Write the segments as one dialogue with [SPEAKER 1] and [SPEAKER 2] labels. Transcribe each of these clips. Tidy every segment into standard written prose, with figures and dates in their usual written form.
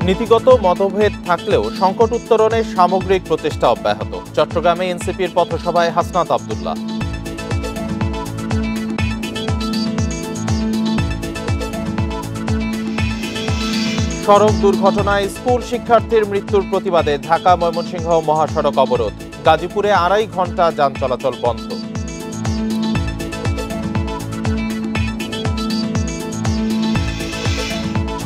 [SPEAKER 1] নীতিগত মতভেদ থাকলেও সংকট উত্তরণে সামগ্রিক প্রচেষ্টা অব্যাহত। চট্টগ্রামে এনসিপির পথসভায় হাসনাত আব্দুল্লাহ। সড়ক দুর্ঘটনায় স্কুল শিক্ষার্থীর মৃত্যুর প্রতিবাদে ঢাকা ময়মনসিংহ মহাসড়ক অবরোধ। গাজীপুরে 2.5 ঘন্টা যান চলাচল বন্ধ।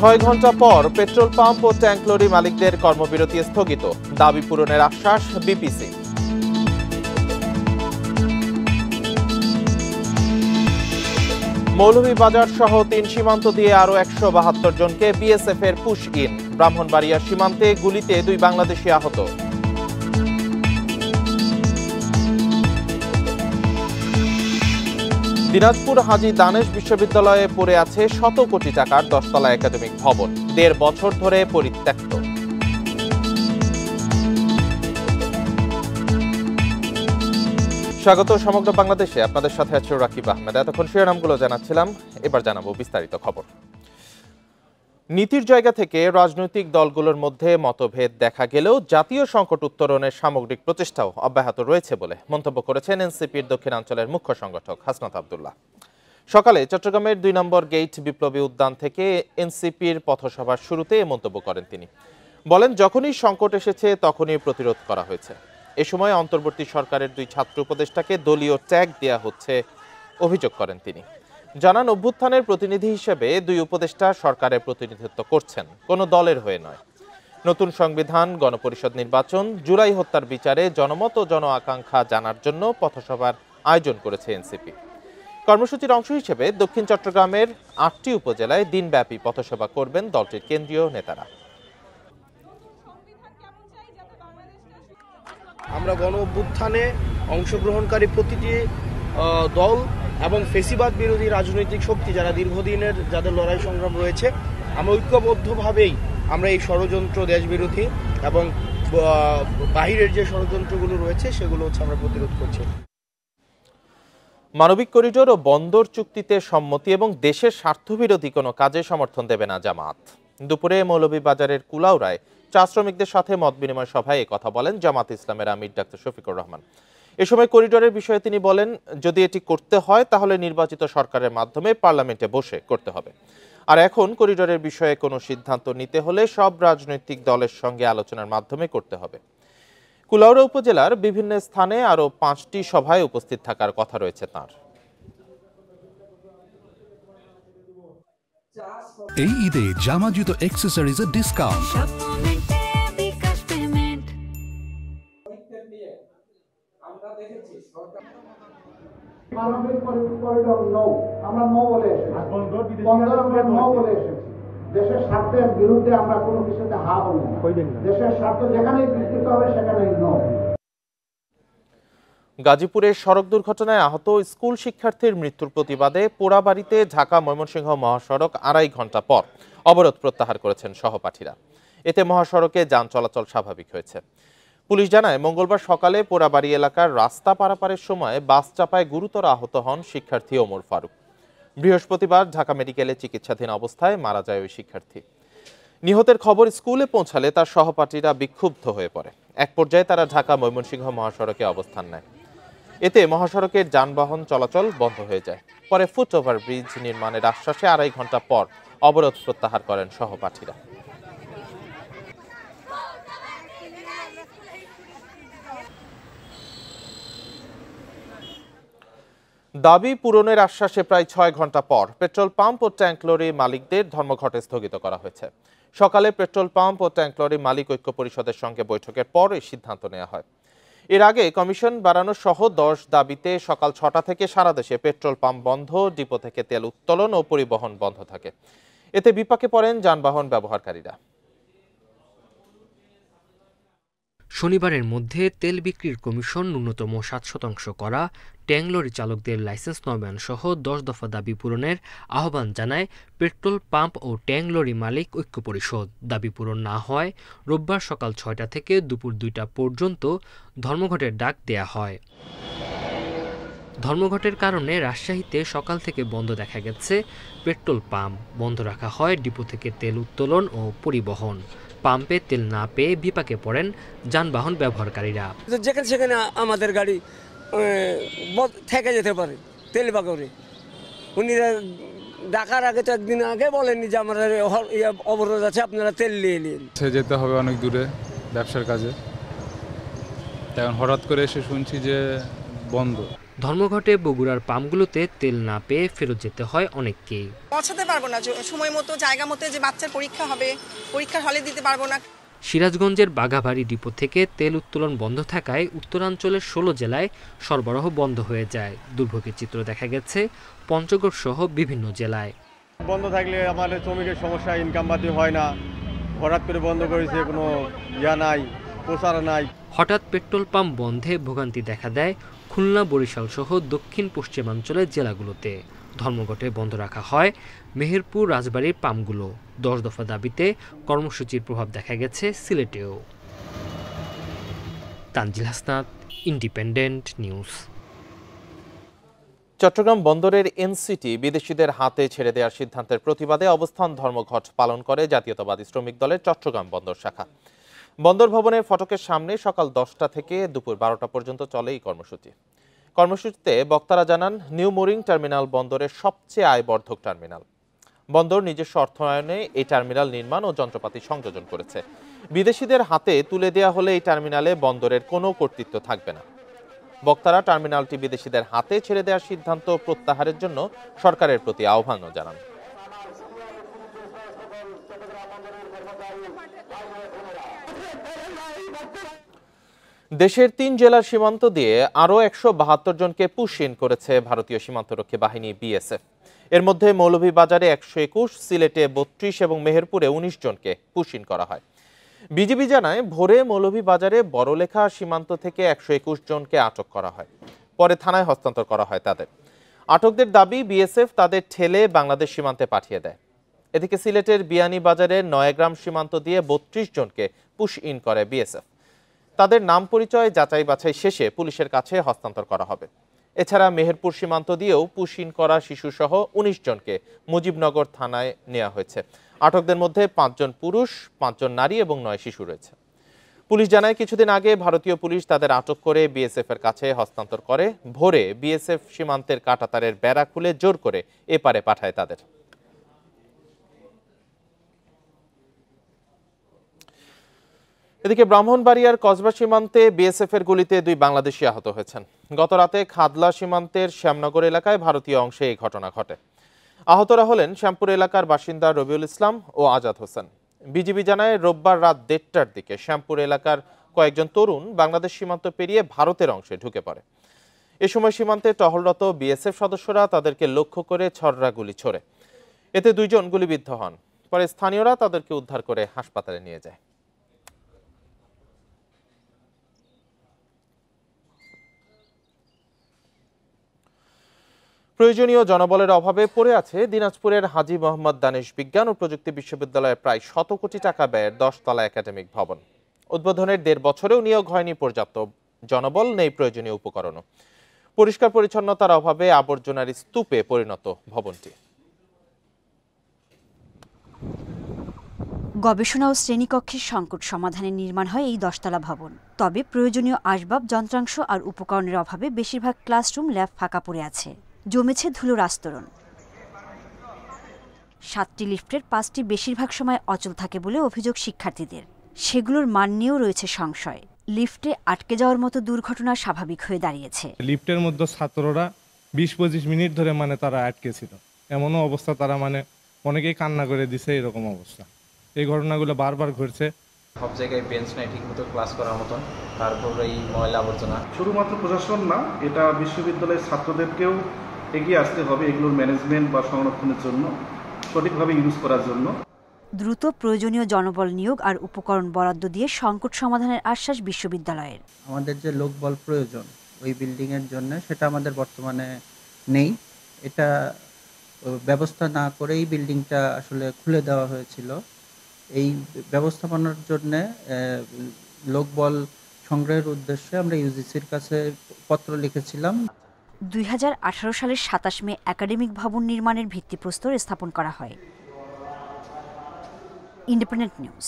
[SPEAKER 1] ছয় ঘন্টা পর পেট্রোল পাম্প ও ট্যাঙ্ক লরি মালিকদের কর্মবিরতি স্থগিত। দাবি পূরণের আশ্বাস বিপিসি। মৌলভীবাজার সহ 3 সীমান্ত দিয়ে আরো 172 জনকে বিএসএফ এর পুশ ইন। ব্রাহ্মণবাড়িয়া সীমান্তে গুলিতে 2 বাংলাদেশি আহত। দিনাজপুর হাজী দানেশ বিশ্ববিদ্যালয়ে পড়ে আছে শত কোটি টাকার 10 তলা একাডেমিক ভবন। 1.5 বছর ধরে পরিত্যক্ত। স্বাগত সমগ্র বাংলাদেশে, আপনাদের সাথে আছে রাকিব আহমেদ। এতক্ষণ শিরোনামগুলো জানাচ্ছিলাম, এবার জানাবো বিস্তারিত খবর। নীতির জায়গা থেকে রাজনৈতিক দলগুলোর মধ্যে মতভেদ দেখা গেলেও জাতীয় সংকট উত্তরণের সামগ্রিক প্রচেষ্টাও অব্যাহত রয়েছে বলে মন্তব্য করেছেন এনসিপির দক্ষিণাঞ্চলের মুখ্য সংগঠক হাসনাত আব্দুল্লাহ। সকালে চট্টগ্রামের 2 নম্বর গেট বিপ্লবী উদ্যান থেকে এনসিপির পথসভার শুরুতে এ মন্তব্য করেন তিনি। বলেন, যখনই সংকট এসেছে তখনই প্রতিরোধ করা হয়েছে। এ সময় অন্তর্বর্তী সরকারের 2 ছাত্র উপদেষ্টাকে দলীয় ট্যাগ দেয়া হচ্ছে অভিযোগ করেন তিনি। জানান, অভ্যুত্থানের প্রতিনিধি হিসেবে 2 উপদেষ্টা সরকারের প্রতিনিধিত্ব করছেন, কোনো দলের হয়ে নয়। নতুন সংবিধান, গণপরিষদ নির্বাচন, জুলাই হত্যার বিচারে জনমত ও জন আকাঙ্ক্ষা জানার জন্য পথসভার আয়োজন করেছে এনসিপি। কর্মসূচির অংশ হিসেবে দক্ষিণ চট্টগ্রামের 8টি উপজেলায় দিনব্যাপী পথসভা করবেন দলটির কেন্দ্রীয় নেতারা।
[SPEAKER 2] আমরা গণ অভ্যুত্থানে অংশগ্রহণকারী প্রতিটি দল এবং ফেসিবাদ বিরোধী রাজনৈতিক শক্তি যারা দীর্ঘদিনের যাদের লড়াই সংগ্রাম রয়েছে, আমরা ঐক্যবদ্ধভাবেই আমরা এই ষড়যন্ত্র, দেশবিরোধী এবং বাহিরের যে ষড়যন্ত্রগুলো রয়েছে সেগুলো আমরা প্রতিরোধ করছি।
[SPEAKER 1] মানবিক করিডোর ও বন্দর চুক্তিতে সম্মতি এবং দেশের স্বার্থবিরোধী কোনো কাজে সমর্থন দেবে না জামাত। দুপুরে মৌলভীবাজারের কুলাউড়ায় চা শ্রমিকদের সাথে মত বিনিময় সভায় কথা বলেন জামাত ইসলামের আমির ডাক্তার শফিকুর রহমান। এ সময় করিডোরের বিষয়ে তিনি বলেন, যদি এটি করতে হয় তাহলে নির্বাচিত সরকারের মাধ্যমে পার্লামেন্টে বসে করতে হবে। আর এখন করিডোরের বিষয়ে কোনো সিদ্ধান্ত নিতে হলে সব রাজনৈতিক দলের সঙ্গে আলোচনার মাধ্যমে করতে হবে। কুলাউড়া উপজেলার বিভিন্ন স্থানে আরো 5টি সভায় উপস্থিত থাকার কথা রয়েছে তাঁর।
[SPEAKER 3] এই ঈদে জামা জুতো অ্যাক্সেসরিজের ডিসকাউন্ট।
[SPEAKER 4] মানবিক করিডোর নৌ, আমরা নৌ বলে এসেছি, বন্দর আমরা নৌ বলে এসেছি। দেশের স্বার্থের বিরুদ্ধে আমরা কোনো কিছুতে হা বলি না। দেশের স্বার্থ যেখানেই বিকৃত হবে সেখানেই নৌ।
[SPEAKER 1] গাজীপুরের সড়ক দুর্ঘটনায় আহত স্কুল শিক্ষার্থীর মৃত্যুর প্রতিবাদে পোড়াবাড়িতে ঢাকা ময়মনসিংহ মহাসড়ক 2.5 ঘন্টা পর অবরোধ প্রত্যাহার করেছেন সহপাঠীরা। এতে মহাসড়কে যান চলাচল স্বাভাবিক হয়েছে। পুলিশ জানায়, মঙ্গলবার সকালে পোড়াবাড়ি এলাকার রাস্তা পারাপারের সময় বাস চাপায় গুরুতর আহত হন শিক্ষার্থী ওমর ফারুক। বৃহস্পতিবার ঢাকা মেডিকেলে চিকিৎসাধীন অবস্থায় মারা যায় ওই শিক্ষার্থী। নিহতের খবর স্কুলে পৌঁছালে তার সহপাঠীরা বিক্ষুব্ধ হয়ে পড়ে। এক পর্যায়ে তারা ঢাকা ময়মনসিংহ মহাসড়কে অবস্থান নেয়। এতে মহাসড়কের যানবাহন চলাচল বন্ধ হয়ে যায়। পরে ফুট ওভার ব্রিজ নির্মাণের আশ্বাসে 2.5 ঘন্টা পর অবরোধ প্রত্যাহার করেন সহপাঠীরা। দাবি পূরণের আশ্বাসে প্রায় 6 ঘন্টা পর পেট্রোল পাম্প ও ট্যাঙ্ক লরি মালিকদের ধর্মঘটে স্থগিত করা হয়েছে। সকালে পেট্রোল পাম্প ও ট্যাঙ্ক লরি মালিক ঐক্য পরিষদের সঙ্গে বৈঠকের পর এই সিদ্ধান্ত নেওয়া হয়। এর আগে কমিশন বাড়ানো সহ 10 দাবিতে সকাল 6টা থেকে সারা দেশে পেট্রোল পাম্প বন্ধ, ডিপো থেকে তেল উত্তোলন ও পরিবহন বন্ধ থাকে। এতে বিপাকে পড়েন যানবাহন ব্যবহারকারীরা।
[SPEAKER 5] শনিবারের মধ্যে তেল বিক্রির কমিশন ন্যূনতম 7% করা, ট্যাঙ্ক লরি চালকদের লাইসেন্স নবায়ন সহ 10 দফা দাবি পূরণের আহ্বান জানায় পেট্রোল পাম্প ও ট্যাঙ্ক লরি মালিক ঐক্য পরিষদ। দাবি পূরণ না হয় রোববার সকাল 6টা থেকে দুপুর 2টা পর্যন্ত ধর্মঘটের ডাক দেয়া হয়। ধর্মঘটের কারণে রাজশাহীতে সকাল থেকে বন্ধ দেখা গেছে পেট্রোল পাম্প, বন্ধ রাখা হয় ডিপো থেকে তেল উত্তোলন ও পরিবহন। পাম্পে তেল না পেয়ে বিপাকে পড়েন যানবাহন ব্যবহারকারীরা।
[SPEAKER 6] যেখানে সেখানে আমাদের গাড়ি থেকে যেতে পারে তেল বাগরে। উনি ডাকার আগে তো একদিন আগে বলেননি যে আমরা অবরোধ আছে, আপনারা তেল নিয়ে নিন।
[SPEAKER 7] সে যেতে হবে অনেক দূরে ব্যবসার কাজে, এখন হঠাৎ করে এসে শুনছি যে বন্ধ।
[SPEAKER 5] ধর্মঘটে বগুড়ার পাম্পগুলোতে তেল না পেয়ে ফেরত যেতে হয় অনেককেই।
[SPEAKER 8] পৌঁছাতে পারবো না সময় মতো, জায়গা মতো, যে বাচ্চার পরীক্ষা হবে পরীক্ষার হলে দিতে পারবো না।
[SPEAKER 5] সিরাজগঞ্জের বাঘাবাড়ি ডিপো থেকে তেল উত্তোলন বন্ধ থাকায় উত্তরাঞ্চলের 16 জেলায় সরবরাহ বন্ধ হয়ে যায়। দুর্ভোগের চিত্র দেখা গেছে পঞ্চগড় সহ বিভিন্ন জেলায়।
[SPEAKER 9] বন্ধ থাকলে আমাদের শ্রমিকের সমস্যা, ইনকাম পাতি হয় না। হঠাৎ করে বন্ধ করেছে, কোনো নাই, প্রচার নাই।
[SPEAKER 5] হঠাৎ পেট্রোল পাম্প বন্ধে ভোগান্তি দেখা দেয় খুলনা, বরিশাল সহ দক্ষিণ পশ্চিমাঞ্চলের জেলাগুলোতে। ধর্মঘটে বন্ধ রাখা হয় মেহেরপুর, রাজবাড়ীর পাম্পগুলো। 10 দফা দাবিতে কর্মসূচির প্রভাব দেখা গেছে সিলেটেও। Tanzil Hasnat, independent news.
[SPEAKER 1] চট্টগ্রাম বন্দরের এনসিটি বিদেশিদের হাতে ছেড়ে দেওয়ার সিদ্ধান্তের প্রতিবাদে অবস্থান ধর্মঘট পালন করে জাতীয়তাবাদী শ্রমিক দলের চট্টগ্রাম বন্দর শাখা। বন্দর ভবনের ফটকের সামনে সকাল 10টা থেকে দুপুর 12টা পর্যন্ত চলে এই কর্মসূচি। কর্মসূচিতে বক্তারা জানান, নিউ মোরিং টার্মিনাল বন্দরের সবচেয়ে আয়বর্ধক টার্মিনাল। বন্দর নিজস্ব অর্থায়নে এই টার্মিনাল নির্মাণ ও যন্ত্রপাতি সংযোজন করেছে। বিদেশিদের হাতে তুলে দেওয়া হলে এই টার্মিনালে বন্দরের কোনো কর্তৃত্ব থাকবে না। বক্তারা টার্মিনালটি বিদেশিদের হাতে ছেড়ে দেওয়ার সিদ্ধান্ত প্রত্যাহারের জন্য সরকারের প্রতি আহ্বানও জানান। দেশের 3 জেলার সীমান্ত দিয়ে আরও 172 জনকে পুশ ইন করেছে ভারতীয় সীমান্তরক্ষী বাহিনী বিএসএফ। এর মধ্যে মৌলভীবাজারে 121, সিলেটে 32 এবং মেহেরপুরে 19 জনকে পুশ ইন করা হয়। বিজিবি জানায়, ভোরে মৌলভীবাজারে বড়লেখা সীমান্ত থেকে 121 জনকে আটক করা হয়, পরে থানায় হস্তান্তর করা হয় তাদের। আটকদের দাবি, বিএসএফ তাদের ঠেলে বাংলাদেশ সীমান্তে পাঠিয়ে দেয়। এদিকে সিলেটের বিয়ানীবাজারের নয়াগ্রাম সীমান্ত দিয়ে 32 জনকে পুশ ইন করে বিএসএফ। তাদের নাম পরিচয় যাচাই বাছাই শেষে পুলিশের কাছে হস্তান্তর করা হবে। এছাড়া মেহেরপুর সীমান্ত দিয়েও পুশ ইন করা শিশুসহ 19 জনকে মুজিবনগর থানায় নেওয়া হয়েছে। আটকদের মধ্যে 5 জন পুরুষ, 5 জন নারী এবং 9 শিশু রয়েছে। পুলিশ জানায়, কিছুদিন আগে ভারতীয় পুলিশ তাদের আটক করে বিএসএফ এর কাছে হস্তান্তর করে। ভোরে বিএসএফ সীমান্তের কাঁটাতারের বেড়া খুলে জোর করে এপারে পাঠায় তাদের। এদিকে ব্রাহ্মণবাড়িয়ার কসবা সীমান্তে বিএসএফ এর গুলিতে 2 বাংলাদেশি আহত হয়েছেন। গতরাতে খাদলা সীমান্তের শ্যামনগর এলাকায় ভারতীয় অংশে এই ঘটনা ঘটে। আহতরা হলেন শ্যামপুর এলাকার বাসিন্দা রবিউল ইসলাম ও আজাদ হোসেন। বিজিবি জানায়, রোববার রাত 1:30টার দিকে শ্যামপুর এলাকার কয়েকজন তরুণ বাংলাদেশ সীমান্ত পেরিয়ে ভারতের অংশে ঢুকে পড়ে। এ সময় সীমান্তে টহলরত বিএসএফ সদস্যরা তাদেরকে লক্ষ্য করে ছররা গুলি ছোড়ে। এতে 2 জন গুলিবিদ্ধ হন। পরে স্থানীয়রা তাদেরকে উদ্ধার করে হাসপাতালে নিয়ে যায়। প্রয়োজনীয় জনবলের অভাবে পড়ে আছে দিনাজপুরের হাজী মোহাম্মদ দানিশ বিজ্ঞান ও প্রযুক্তি বিশ্ববিদ্যালয়ের প্রায় 100 কোটি টাকা ব্যয়ের 10 তলা একাডেমিক ভবন। উদ্বোধনের 1.5 বছরেও নিয়োগ হয়নি পর্যাপ্ত জনবল, নেই প্রয়োজনীয় উপকরণও। পরিষ্কার পরিচ্ছন্নতার অভাবে আবর্জনার স্তূপে পরিণত ভবনটি।
[SPEAKER 10] গবেষণা ও শ্রেণীকক্ষের সংকট সমাধানে নির্মাণ হয় এই 10 তলা ভবন। তবে প্রয়োজনীয় আসবাব, যন্ত্রাংশ আর উপকরণের অভাবে বেশিরভাগ ক্লাসরুম, ল্যাব ফাঁকা পড়ে আছে। জমেছে ধুলোর আস্তরণ। 7টি লিফটের 5টি বেশিরভাগ সময় অচল থাকে বলে অভিযোগ শিক্ষার্থীদের। সেগুলোর মান নিয়েও রয়েছে সংশয়। লিফটে আটকে যাওয়ার মতো দুর্ঘটনা স্বাভাবিক হয়ে দাঁড়িয়েছে।
[SPEAKER 11] লিফটের মধ্যে ছাত্ররা 20-25 মিনিট ধরে তারা আটকে ছিল। এমনও অবস্থা, তারা অনেকেই কান্না করে দিছে। এরকম অবস্থা, এই ঘটনাগুলো বারবার ঘটছে।
[SPEAKER 12] সব জায়গায় বেঞ্চ নাই ঠিক মতো ক্লাস করার মতন, তারপর এই ময়লা আবর্জনা।
[SPEAKER 13] শুধুমাত্র প্রশাসন না, এটা বিশ্ববিদ্যালয়ের ছাত্রদেরকেও এগিয়ে আসতে হবে এগুলোর ম্যানেজমেন্ট বা সংরক্ষণের জন্য, সঠিকভাবে ইউজ করার জন্য।
[SPEAKER 10] দ্রুত প্রয়োজনীয় জনবল নিয়োগ আর উপকরণ বরাদ্দ দিয়ে সংকট সমাধানের আশ্বাস বিশ্ববিদ্যালয়ের।
[SPEAKER 14] আমাদের যে লোকবল প্রয়োজন ওই বিল্ডিংয়ের জন্য, সেটা আমাদের বর্তমানে নেই। এটা ব্যবস্থা না করেই বিল্ডিংটা আসলে খুলে দেওয়া হয়েছিল। এই ব্যবস্থাপনার জন্য লোকবল সংগ্রহের উদ্দেশ্যে আমরা ইউজিসির কাছে পত্র লিখেছিলাম।
[SPEAKER 10] 2018 সালের 27 মে একাডেমিক ভবন নির্মাণের ভিত্তিপ্রস্তর স্থাপন করা হয়। Independent news.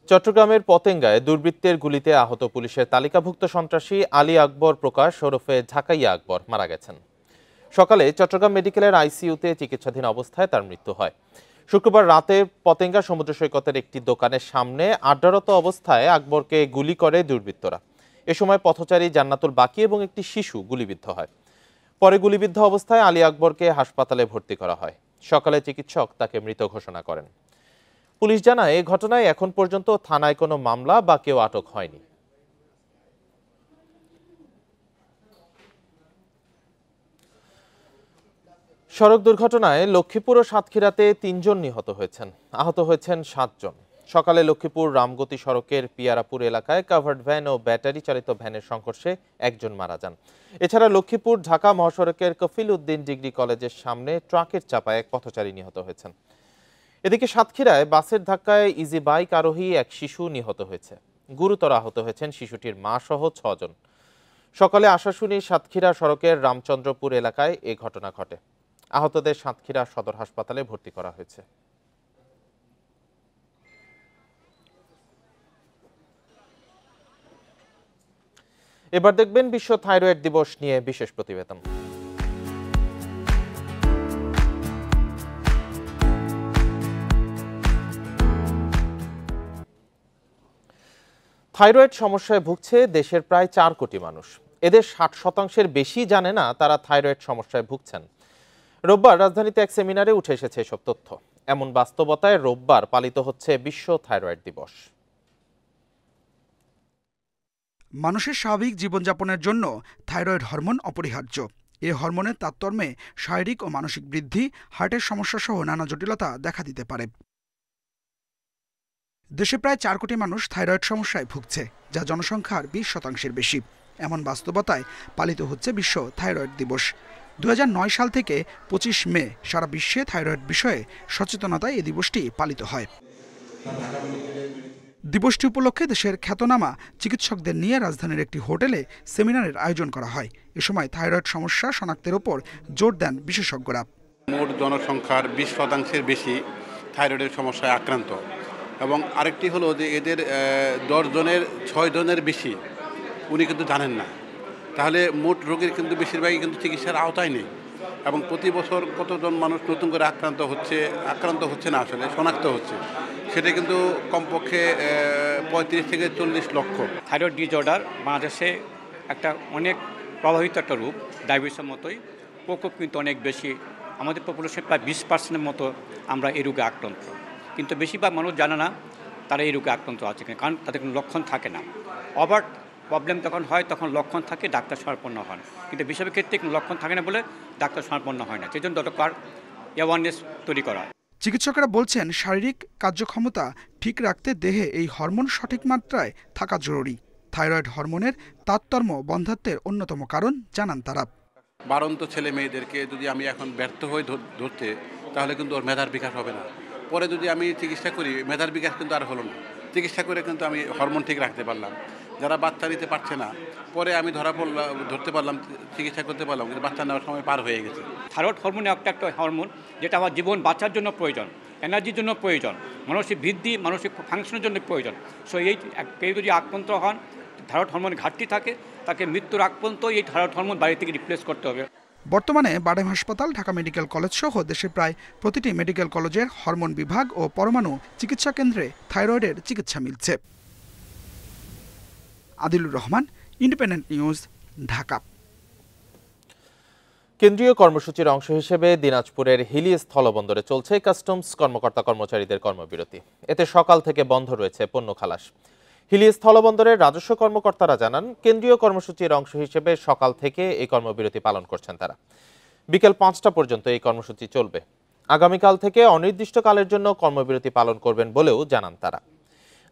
[SPEAKER 1] চট্টগ্রামের পতেঙ্গায় দুর্বৃত্তের গুলিতে আহত পুলিশের তালিকাভুক্ত সন্ত্রাসী আলী আকবর প্রকাশ ওরফে ঝাকাইয়া আকবর মারা গেছেন। সকালে চট্টগ্রাম মেডিকেলের আইসিইউতে চিকিৎসাধীন অবস্থায় তার মৃত্যু হয়। শুক্রবার রাতে পতেঙ্গা সমুদ্র সৈকতের একটি দোকানের সামনে আড্ডারত অবস্থায় আকবরকে গুলি করে দুর্বৃত্তরা। এ সময় পথচারী জান্নাতুল বাকি এবং একটি শিশু গুলিবিদ্ধ হয়। পরে গুলিবিদ্ধ অবস্থায় আলী আকবরকে হাসপাতালে ভর্তি করা হয়। সকালে চিকিৎসক তাকে মৃত ঘোষণা করেন। পুলিশ জানায় এই ঘটনায় এখন পর্যন্ত থানায় কোনো মামলা বা কেউ আটক হয়নি। সড়ক দুর্ঘটনায় লক্ষ্মীপুর ও সাতক্ষীরাতে ৩ জন নিহত হয়েছেন, আহত হয়েছেন ৭ জন। সকালে লক্ষ্মীপুর রামগতি সড়কের পিয়ারাপুর এলাকায় কাভার্ড ভ্যান ও ব্যাটারি চালিত ভ্যানের সংঘর্ষে ১ জন মারা যান। এছাড়া লক্ষ্মীপুর ঢাকা মহাসড়কের কফিল উদ্দিন ডিগ্রি কলেজের সামনে ট্রাকের চাপায় এক পথচারী নিহত হয়েছেন। এদিকে সাতক্ষীরায় বাসের ধাক্কায় ইজি বাইক আরোহী এক শিশু নিহত হয়েছে। গুরুতর আহত হয়েছেন শিশুটির মা সহ ৬ জন। সকালে আশাশুনি সাতক্ষীরা সড়কের রামচন্দ্রপুর এলাকায় এ ঘটনা ঘটে। আহতদের সাতক্ষীরা সদর হাসপাতালে ভর্তি করা হয়েছে। এবার দেখবেন বিশ্ব থাইরয়েড দিবস নিয়ে বিশেষ প্রতিবেদন। থাইরয়েড সমস্যায় ভুগছে দেশের প্রায় ৪ কোটি মানুষ। এদের ৬০% বেশি জানে না তারা থাইরয়েড সমস্যায় ভুগছেন। রোববার রাজধানীতে এক সেমিনারে উঠে এসেছে এসব তথ্য। এমন বাস্তবতায় রোববার পালিত হচ্ছে বিশ্ব থাইরয়েড দিবস।
[SPEAKER 15] মানুষের স্বাভাবিক জীবনযাপনের জন্য থাইরয়েড হরমোন অপরিহার্য। এ হরমোনের তারতম্যে শারীরিক ও মানসিক বৃদ্ধি, হার্টের সমস্যা সহ নানা জটিলতা দেখা দিতে পারে। দেশে প্রায় ৪ কোটি মানুষ থাইরয়েড সমস্যায় ভুগছে, যা জনসংখ্যার 20% বেশি। এমন বাস্তবতায় পালিত হচ্ছে বিশ্ব থাইরয়েড দিবস। 2009 সাল থেকে 25 মে সারা বিশ্বে থাইরয়েড বিষয়ে সচেতনতায় এ দিবসটি পালিত হয়। দিবসটি উপলক্ষে দেশের খ্যাতনামা চিকিৎসকদের নিয়ে রাজধানীর একটি হোটেলে সেমিনারের আয়োজন করা হয়। এ সময় থাইরয়েড সমস্যা শনাক্তের ওপর জোর দেন বিশেষজ্ঞরা।
[SPEAKER 16] মোট জনসংখ্যার 20% বেশি থাইরয়েডের সমস্যায় আক্রান্ত, এবং আরেকটি হলো যে এদের 10 জনের 6 জনের বেশি উনি কিন্তু জানেন না। তাহলে মোট রোগীর কিন্তু বেশিরভাগই কিন্তু চিকিৎসার আওতায় নেই, এবং প্রতি বছর কতজন মানুষ নতুন করে আক্রান্ত হচ্ছে না, আসলে শনাক্ত হচ্ছে, সেটা কিন্তু কমপক্ষে 35 থেকে 40 লক্ষ।
[SPEAKER 17] থাইরয়েড ডিসঅর্ডার বাংলাদেশে একটা অনেক প্রভাবিত একটা রোগ, ডায়াবেটিসের মতোই প্রকোপ কিন্তু অনেক বেশি। আমাদের পপুলেশন প্রায় 20% মতো আমরা এই রোগে আক্রান্ত, কিন্তু বেশিরভাগ মানুষ জানে না তারা এই রোগে আক্রান্ত আছে, কারণ তাদের কোনো লক্ষণ থাকে না। ওভার প্রবলেম যখন হয় তখন লক্ষণ থাকে, ডাক্তার শরণাপন্ন হন, কিন্তু বেশিরভাগ ক্ষেত্রে কোনো লক্ষণ থাকে না বলে ডাক্তার শরণাপন্ন হয় না। সেই জন্য দরকার অ্যাওয়ারনেস তৈরি করা।
[SPEAKER 15] চিকিৎসকেরা বলছেন, শারীরিক কার্যক্ষমতা ঠিক রাখতে দেহে এই হরমোন সঠিক মাত্রায় থাকা জরুরি। থাইরয়েড হরমোনের তারতম্য বন্ধ্যাত্বের অন্যতম কারণ জানান তারা।
[SPEAKER 16] বাড়ন্ত ছেলে মেয়েদেরকে যদি আমি এখন ব্যর্থ হয়ে ধরতে, তাহলে কিন্তু ওর মেধার বিকাশ হবে না। পরে যদি আমি চিকিৎসা করি, মেধার বিকাশ কিন্তু আর হলো না। চিকিৎসা করে কিন্তু আমি হরমোন ঠিক রাখতে পারলাম। যারা বাচ্চা নিতে পারছে না, পরে আমি ধরতে পারলাম, চিকিৎসা করতে পারলাম, কিন্তু বাচ্চা নেওয়ার সময় পার হয়ে গেছে।
[SPEAKER 17] থাইরয়েড হরমোন একটা হরমোন যেটা আমার জীবন বাঁচার জন্য প্রয়োজন, এনার্জির জন্য প্রয়োজন, মানসিক বৃদ্ধি, মানসিক ফাংশনের জন্য প্রয়োজন। সো এই কেউ যদি আক্রান্ত হন, থাইরয়েড হরমোনের ঘাটতি থাকে, তাকে মৃত্যুর আগ পর্যন্ত এই থাইরয়েড হরমোন বাড়ি থেকে রিপ্লেস করতে হবে।
[SPEAKER 15] বর্তমানে বাডেম হাসপাতাল, ঢাকা মেডিকেল কলেজ সহ দেশের প্রায় প্রতিটি মেডিকেল কলেজের হরমোন বিভাগ ও পরমাণু চিকিৎসা কেন্দ্রে থাইরয়েডের চিকিৎসা মিলছে। Adilur Rahman, independent news, Dhaka.
[SPEAKER 1] কেন্দ্রীয় কর্মসূচির অংশ হিসেবে দিনাজপুরের হিলি স্থলবন্দরে চলছে কাস্টমস কর্মকর্তা কর্মচারীদের কর্মবিরতি। এতে সকাল থেকে বন্ধ রয়েছে পণ্য খালাস। হিলি স্থলবন্দরের রাজস্ব কর্মকর্তারা জানান, কেন্দ্রীয় কর্মসূচির অংশ হিসেবে সকাল থেকে এই কর্মবিরতি পালন করছেন তারা। বিকেল 5টা পর্যন্ত এই কর্মসূচি চলবে। আগামীকাল থেকে অনির্দিষ্টকালের জন্য কর্মবিরতি পালন করবেন বলেও জানান তারা।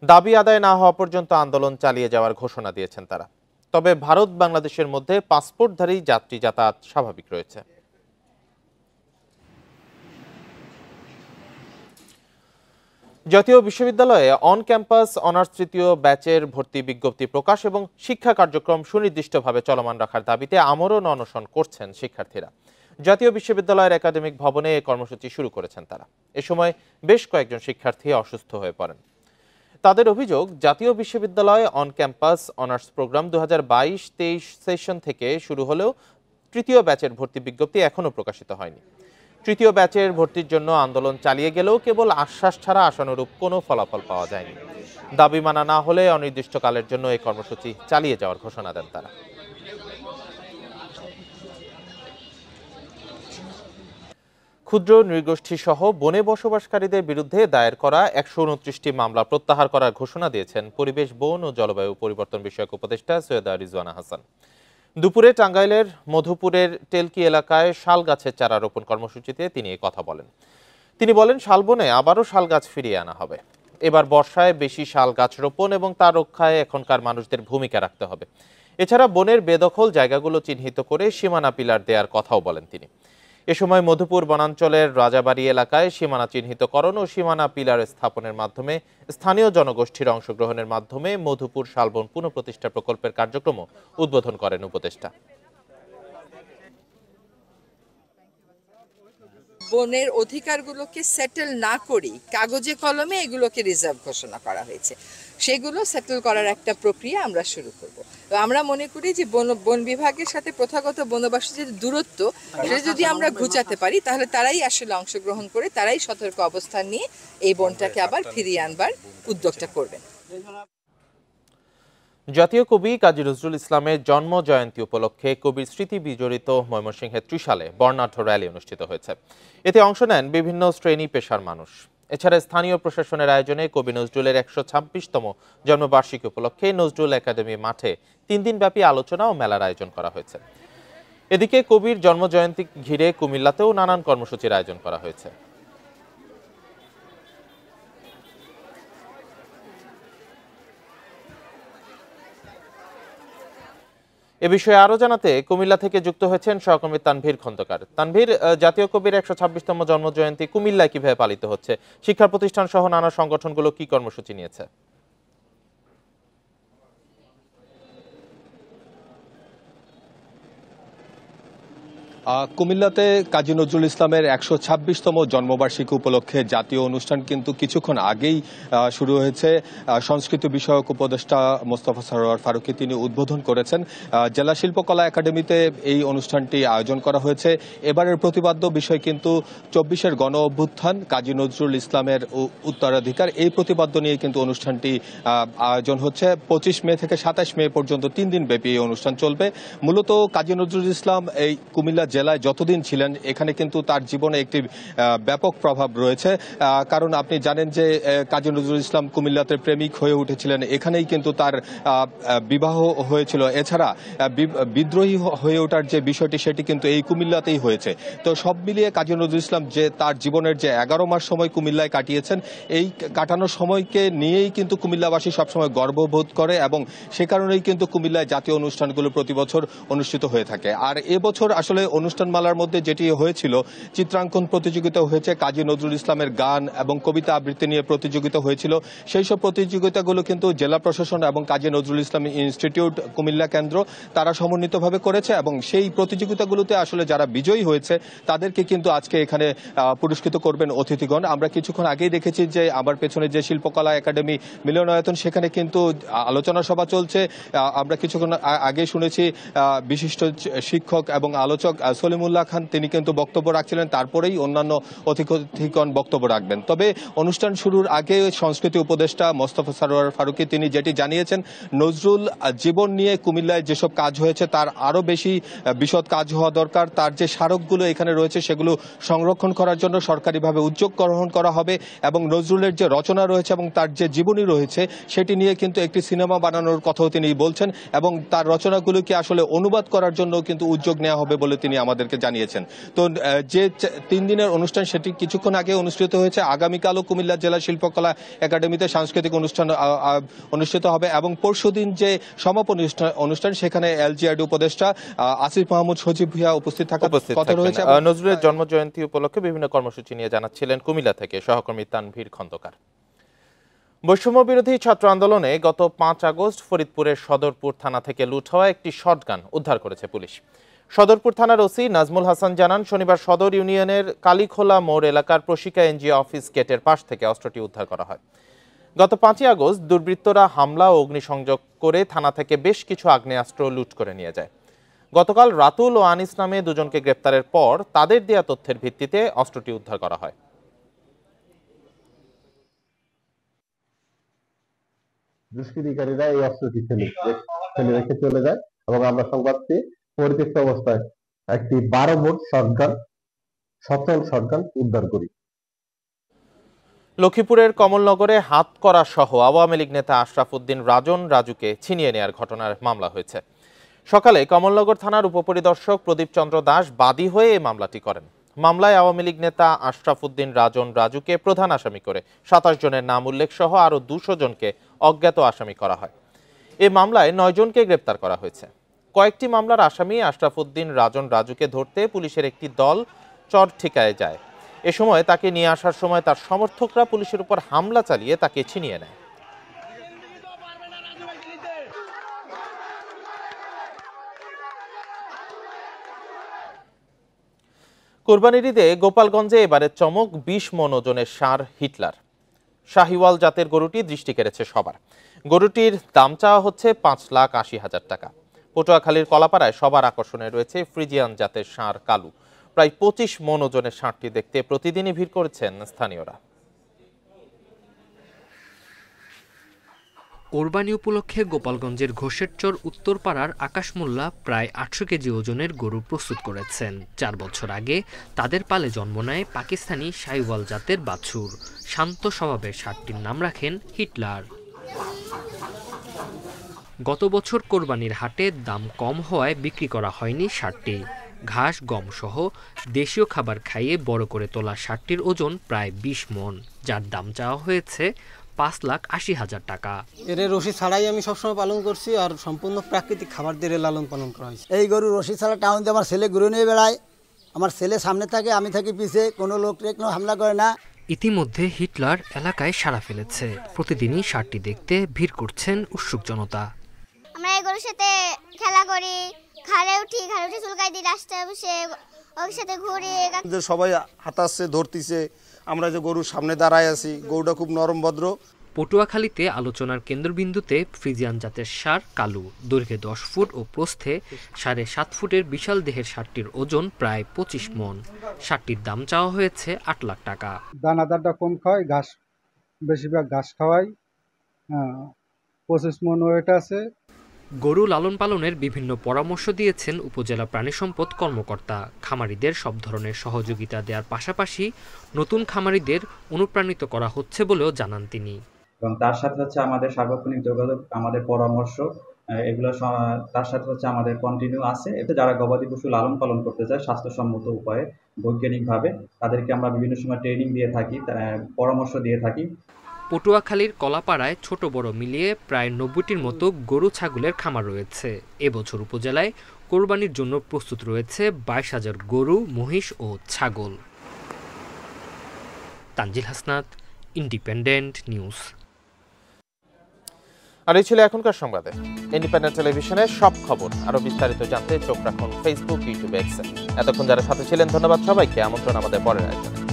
[SPEAKER 1] দাবি আদায় না হওয়া পর্যন্ত আন্দোলন চালিয়ে যাওয়ার ঘোষণা দিয়েছেন তারা। তবে ভারত বাংলাদেশের মধ্যে পাসপোর্টধারী যাত্রী যাতায়াত স্বাভাবিক রয়েছে। জাতীয় বিশ্ববিদ্যালয়ে অন ক্যাম্পাস অনার্স তৃতীয় ব্যাচের ভর্তি বিজ্ঞপ্তি প্রকাশ এবং শিক্ষা কার্যক্রম সুনির্দিষ্টভাবে চলমান রাখার দাবিতে আমরণ অনশন করছেন শিক্ষার্থীরা। জাতীয় বিশ্ববিদ্যালয়ের একাডেমিক ভবনে এই কর্মসূচি শুরু করেছেন তারা। এ সময় বেশ কয়েকজন শিক্ষার্থী অসুস্থ হয়ে পড়েন। তাদের অভিযোগ, জাতীয় বিশ্ববিদ্যালয় on campus honours programme 2022-23 session থেকে শুরু হলেও তৃতীয় ব্যাচের ভর্তি বিজ্ঞপ্তি এখনও প্রকাশিত হয়নি। তৃতীয় ব্যাচের ভর্তির জন্য আন্দোলন চালিয়ে গেলেও কেবল আশ্বাস ছাড়া আশানুরূপ কোনো ফলাফল পাওয়া যায়নি। দাবি মানা না হলে অনির্দিষ্টকালের জন্য এই কর্মসূচি চালিয়ে যাওয়ার ঘোষণা দেন তারা। ক্ষুদ্র নৃগোষ্ঠী সহ বনে বসবাসকারীদের বিরুদ্ধে দায়ের করা 129টি মামলা প্রত্যাহার করার ঘোষণা দিয়েছেন পরিবেশ, বন ও জলবায়ু পরিবর্তন বিষয়ক উপদেষ্টা সৈয়দা রিজওয়ানা হাসান। দুপুরে টাঙ্গাইলের মধুপুরের টেলকি এলাকায় শাল গাছের চারা রোপণ কর্মসূচিতে তিনি এই কথা বলেন। তিনি বলেন, শালবনে আবারও শাল গাছ ফিরিয়ে আনা হবে। এবার বর্ষায় বেশি শাল গাছ রোপণ এবং তার রক্ষায় এখনকার মানুষদের ভূমিকা রাখতে হবে। এছাড়া বনের বেদখল জায়গাগুলো চিহ্নিত করে সীমানা পিলার দেওয়ার কথাও বলেন তিনি। এ সময় মধুপুর বনাঞ্চলের রাজাবাড়ি এলাকায় সীমানা চিহ্নিতকরণ ও সীমানা পিলার স্থাপনের মাধ্যমে স্থানীয় জনগোষ্ঠীর অংশগ্রহণের মাধ্যমে মধুপুর শালবন পুনঃপ্রতিষ্ঠা প্রকল্পের কার্যক্রম উদ্বোধন করেন উপদেষ্টা।
[SPEAKER 18] বনের অধিকারগুলোকে সেটেল না করেই কাগজে কলমে এগুলোকে রিজার্ভ ঘোষণা করা হয়েছে, সেগুলো সেটেল করার একটা প্রক্রিয়া আমরা শুরু করব। তো আমরা মনে করি যে বন বিভাগের সাথে প্রথাগত বনবাসীর যে দূরত্ব, সেটা যদি আমরা ঘুচাতে পারি তাহলে তারাই আসলে অংশগ্রহণ করে, তারাই সতর্ক অবস্থান নিয়ে এই বনটাকে আবার ফিরিয়ে আনবার উদ্যোগটা করবেন।
[SPEAKER 1] জাতীয় কবি কাজী নজরুল ইসলামের জন্ম জয়ন্তী উপলক্ষে কবির স্মৃতি বিজড়িত ময়মনসিংহের ত্রিশালে বর্ণাঢ্য র্যালি অনুষ্ঠিত হয়েছে। এতে অংশ নেন বিভিন্ন শ্রেণী পেশার মানুষ। এছাড়া স্থানীয় প্রশাসনের আয়োজনে কবি নজরুলের 126তম জন্মবার্ষিকী উপলক্ষে নজরুল একাডেমি মাঠে 3 দিনব্যাপী আলোচনা ও মেলার আয়োজন করা হয়েছে। এদিকে কবির জন্মজয়ন্তী ঘিরে কুমিল্লাতেও নানান কর্মসূচির আয়োজন করা হয়েছে। এ বিষয়ে আরো জানাতে কুমিল্লা থেকে যুক্ত হয়েছেন সহকর্মী তানভীর খন্দকার। তানভীর, জাতীয় কবির 126তম জন্মজয়ন্তী কুমিল্লায় কিভাবে পালিত হচ্ছে? শিক্ষা প্রতিষ্ঠান সহ নানা সংগঠনগুলো কি কর্মসূচি নিয়েছে?
[SPEAKER 19] কুমিল্লাতে কাজী নজরুল ইসলামের 126তম জন্মবার্ষিকী উপলক্ষে জাতীয় অনুষ্ঠান কিন্তু কিছুক্ষণ আগেই শুরু হয়েছে। সংস্কৃতি বিষয়ক উপদেষ্টা মোস্তফা সরোয়ার ফারুকী তিনি উদ্বোধন করেছেন। জেলা শিল্পকলা একাডেমিতে এই অনুষ্ঠানটি আয়োজন করা হয়েছে। এবারের প্রতিপাদ্য বিষয় কিন্তু 24-এর গণ অভ্যুত্থান, কাজী নজরুল ইসলামের উত্তরাধিকার, এই প্রতিপাদ্য নিয়ে কিন্তু অনুষ্ঠানটি আয়োজন হচ্ছে। 25 মে থেকে 27 মে পর্যন্ত 3 দিন ব্যাপী এই অনুষ্ঠান চলবে। মূলত কাজী নজরুল ইসলাম এই কুমিল্লা জেলায় যতদিন ছিলেন এখানে কিন্তু তার জীবনে একটি ব্যাপক প্রভাব রয়েছে। কারণ আপনি জানেন যে কাজী নজরুল ইসলাম কুমিল্লাতে প্রেমিক হয়ে উঠেছিলেন, এখানেই কিন্তু তার বিবাহ হয়েছিল। এছাড়া বিদ্রোহী হয়ে ওঠার যে বিষয়টি সেটি কিন্তু এই কুমিল্লাতেই হয়েছে। তো সব মিলিয়ে কাজী নজরুল ইসলাম যে তার জীবনের যে 11 মাস সময় কুমিল্লায় কাটিয়েছেন, এই কাটানোর সময়কে নিয়েই কিন্তু কুমিল্লাবাসী সবসময় গর্ববোধ করে এবং সে কারণেই কিন্তু কুমিল্লায় জাতীয় অনুষ্ঠানগুলো প্রতি বছর অনুষ্ঠিত হয়ে থাকে। আর এবছর আসলে অনুষ্ঠানমালার মধ্যে যেটি হয়েছিল, চিত্রাঙ্কন প্রতিযোগিতা হয়েছে, কাজী নজরুল ইসলামের গান এবং কবিতা আবৃত্তি নিয়ে প্রতিযোগিতা হয়েছিল। সেই সব প্রতিযোগিতাগুলো কিন্তু জেলা প্রশাসন এবং কাজী নজরুল ইসলাম ইনস্টিটিউট কুমিল্লা কেন্দ্র তারা সমন্বিতভাবে করেছে এবং সেই প্রতিযোগিতাগুলোতে আসলে যারা বিজয়ী হয়েছে তাদেরকে কিন্তু আজকে এখানে পুরস্কৃত করবেন অতিথিগণ। আমরা কিছুক্ষণ আগেই দেখেছি যে আমার পেছনে যে শিল্পকলা একাডেমি মিলনায়তন, সেখানে কিন্তু আলোচনা সভা চলছে। আমরা কিছুক্ষণ আগে শুনেছি বিশিষ্ট শিক্ষক এবং আলোচক সলিমুল্লাহ খান তিনি কিন্তু বক্তব্য রাখছিলেন, তারপরেই অন্যান্য অতিথিগণ বক্তব্য রাখবেন। তবে অনুষ্ঠান শুরুর আগে সংস্কৃতি উপদেষ্টা মোস্তফা সরোয়ার ফারুকী তিনি যেটি জানিয়েছেন, নজরুল জীবন নিয়ে কুমিল্লায় যেসব কাজ হয়েছে তার আরো বেশি বিশদ কাজ হওয়া দরকার। তার যে স্মারকগুলো এখানে রয়েছে সেগুলো সংরক্ষণ করার জন্য সরকারিভাবে উদ্যোগ গ্রহণ করা হবে এবং নজরুলের যে রচনা রয়েছে এবং তার যে জীবনী রয়েছে সেটি নিয়ে কিন্তু একটি সিনেমা বানানোর কথাও তিনি বলছেন এবং তার রচনাগুলোকে আসলে অনুবাদ করার জন্য কিন্তু উদ্যোগ নেওয়া হবে বলে তিনি আমাদেরকে জানিয়েছেন। তো যে 3 দিনের অনুষ্ঠান সেটি কিছুক্ষণ আগে অনুষ্ঠিত হয়েছে। আগামীকালও কুমিল্লা জেলা শিল্পকলা একাডেমিতে সাংস্কৃতিক অনুষ্ঠান অনুষ্ঠিত হবে এবং পরশুদিন যে সমাপনী অনুষ্ঠান সেখানে এলজিআরডি উপদেষ্টা আসিফ মাহমুদ সজীব ভুঁইয়া উপস্থিত থাকার কথা রয়েছে।
[SPEAKER 1] নজরুলের জন্মজয়ন্তী উপলক্ষে বিভিন্ন কর্মসূচি নিয়ে জানাচ্ছিলেন কুমিল্লা থেকে সহকর্মী তানভীর খন্দকার। বৈষম্য বিরোধী ছাত্র আন্দোলনে গত 5 আগস্ট ফরিদপুরের সদরপুর থানা থেকে লুট হওয়া একটি শটগান উদ্ধার করেছে পুলিশ। সদরপুর থানার ওসি নাজমুল হাসান জানান, শনিবার সদর ইউনিয়নের কালীখোলা মোড় এলাকার প্রশিকা এনজিও অফিস গেটের পাশ থেকে অস্ত্রটি উদ্ধার করা হয়। গত 5ই আগস্ট দুর্বৃত্তরা হামলা ও অগ্নিসংযোগ করে থানা থেকে বেশ কিছু আগ্নেয়াস্ত্র লুট করে নিয়ে যায়। গতকাল রাতুল ও আনিস নামে দুজনকে গ্রেপ্তারের পর তাদের দেয়া তথ্যের ভিত্তিতে অস্ত্রটি উদ্ধার করা হয়।
[SPEAKER 20] দুষ্কৃতিকারীরা এই অস্ত্রটি ফেলে রেখে চলে যায় এবং আমরা সংবাদ পেয়ে পরিত্যক্ত অবস্থায় একটি 12 বোর্ড শটগান, সচল শটগান উদ্ধার করি।
[SPEAKER 1] লক্ষ্মীপুরের কমলনগরে হাতকড়া সহ আওয়ামী লীগ নেতা আশরাফ উদ্দিন রাজুকে ছিনিয়ে নেয়ার ঘটনার মামলা হয়েছে। সকালে কমলনগর থানার উপপরিদর্শক প্রদীপ চন্দ্র দাস বাদী হয়ে এই মামলাটি করেন। মামলায় আওয়ামী লীগ নেতা আশরাফ উদ্দিন রাজুকে প্রধান আসামি করে 27 জনের নাম উল্লেখ সহ আরও 200 জনকে অজ্ঞাত আসামি করা হয়। এই মামলায় 9 জনকে গ্রেপ্তার করা হয়েছে। কয়েকটি মামলার আসামি আশরাফ উদ্দিন রাজুকে ধরতে পুলিশের একটি দল চরঠিকায় যায়। এ সময় তাকে নিয়ে আসার সময় তার সমর্থকরা পুলিশের উপর হামলা চালিয়ে তাকে ছিনিয়ে নেয়। কোরবানির ঈদে গোপালগঞ্জে এবারে চমক 20 মণ ওজনের ষাঁড় হিটলার। শাহিওয়াল জাতের গরুটি দৃষ্টি কেড়েছে সবার। গরুটির দাম চাওয়া হচ্ছে 5,80,000 টাকা। পটুয়াখালীর কলাপাড়ায় সবার আকর্ষণে রয়েছে ফ্রিজিয়ান জাতের ষাঁড় কালু। প্রায় 25 মণ ওজনের ষাঁড়টি দেখতে প্রতিদিনই ভিড় করেছেন স্থানীয়রা।
[SPEAKER 5] কোরবানি উপলক্ষে গোপালগঞ্জের ঘোষেরচর উত্তরপাড়ার আকাশ মোল্লা প্রায় 800 কেজি ওজনের গরু প্রস্তুত করেছেন। 4 বছর আগে তাদের পালে জন্ম নেয় পাকিস্তানি শাহিওয়াল জাতের বাছুর। শান্ত স্বভাবের ষাঁড়টির নাম রাখেন হিটলার। গত বছর কোরবানির হাটে দাম কম হওয়ায় বিক্রি করা হয়নি ষাঁড়টি। ঘাস, গম সহ দেশীয় খাবার খাইয়ে বড় করে তোলা ষাঁড়টির ওজন প্রায় 20 মণ, যার দাম চাওয়া হয়েছে 5,80,000 টাকা।
[SPEAKER 21] এর রশি ছাড়াই আমি সবসময় পালন করছি, আর সম্পূর্ণ প্রাকৃতিক খাবার দিয়ে লালন পালন করা হয়েছে। এই গরু রশি ছাড়া টাউন দিয়ে আমার ছেলে ঘুরে নিয়ে বেড়ায়। আমার ছেলে সামনে থাকে, আমি থাকি পিছে, কোনো লোক কোনো হামলা করে না।
[SPEAKER 5] ইতিমধ্যে হিটলার এলাকায় সাড়া ফেলেছে। প্রতিদিনই ষাঁড়টি দেখতে ভিড় করছেন উৎসুক জনতা।
[SPEAKER 22] আমরা এই গরুর সাথে খেলা করি, ঘাড়ে উঠি চুলকাই দিই, রাস্তায় বসে ওর সাথে ঘুরি।
[SPEAKER 23] সবাই হাতাচ্ছে, ধরতিছে, আমরা যে গরুর সামনে দাঁড়ায় আছি, গরুটা খুব নরম ভদ্র।
[SPEAKER 5] পটুয়াখালীতে আলোচনার কেন্দ্রবিন্দুতে ফ্রিজিয়ান জাতের ষাঁড় কালু। দৈর্ঘ্যে 10 ফুট ও প্রস্থে 7.5 ফুটের বিশাল দেহের ষাঁড়টির ওজন প্রায় 25 মণ। ষাঁড়টির দাম চাওয়া হয়েছে 8 লাখ টাকা।
[SPEAKER 24] দানাদারটা কম খাওয়াই, ঘাস বেশিরভাগ ঘাস খাওয়াই। 25 মণ ওয়েট আছে।
[SPEAKER 5] গরু লালন পালনের বিভিন্ন পরামর্শ দিয়েছেন উপজেলা প্রাণী সম্পদ কর্মকর্তা। খামারিদের সব ধরনের সহযোগিতা দেওয়ার পাশাপাশি নতুন খামারিদের অনুপ্রাণিত করা হচ্ছে বলেও জানান তিনি।
[SPEAKER 25] এবং তার সাথে হচ্ছে আমাদের সার্বক্ষণিক যোগাযোগ, আমাদের পরামর্শ, এগুলো তার সাথে হচ্ছে আমাদের কন্টিনিউ আছে। এতে যারা গবাদি পশু লালন পালন করতে চায় স্বাস্থ্যসম্মত উপায়ে, বৈজ্ঞানিকভাবে, তাদেরকে আমরা বিভিন্ন সময় ট্রেনিং দিয়ে থাকি, পরামর্শ দিয়ে থাকি।
[SPEAKER 5] পটুয়াখালীর কলাপাড়ায় ছোট বড় মিলিয়ে প্রায় 90টির মতো গরু ছাগলের খামার রয়েছে। এবছর উপজেলায় কোরবানির জন্য প্রস্তুত রয়েছে 22,000 গরু, মহিষ ও ছাগল। Tanzil Hasnat, independent news.
[SPEAKER 1] আর এই ছিল এখনকার সংবাদে। ইন্ডিপেন্ডেন্ট টেলিভিশনের সব খবর আরো বিস্তারিত জানতে চোখ রাখুন ফেসবুক, ইউটিউব, এক্সে। এতক্ষণ যারা সাথে ছিলেন ধন্যবাদ সবাইকে। আমন্ত্রণ আমাদের পরের আয়োজনে।